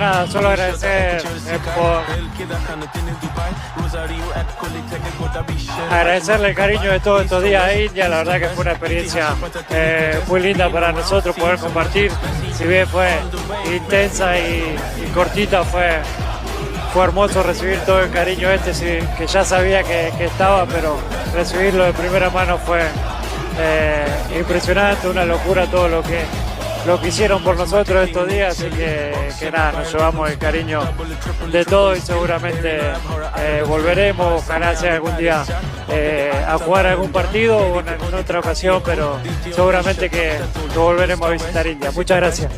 nada, solo agradecer agradecerle el cariño de todos estos días a India. La verdad que fue una experiencia muy linda para nosotros poder compartir. Si bien fue intensa y cortita, fue hermoso recibir todo el cariño que ya sabía que estaba, pero recibirlo de primera mano fue impresionante, una locura todo lo que hicieron por nosotros estos días, así que nada, nos llevamos el cariño de todo y seguramente volveremos, ojalá sea algún día a jugar algún partido o en alguna otra ocasión, pero seguramente que volveremos a visitar India. Muchas gracias.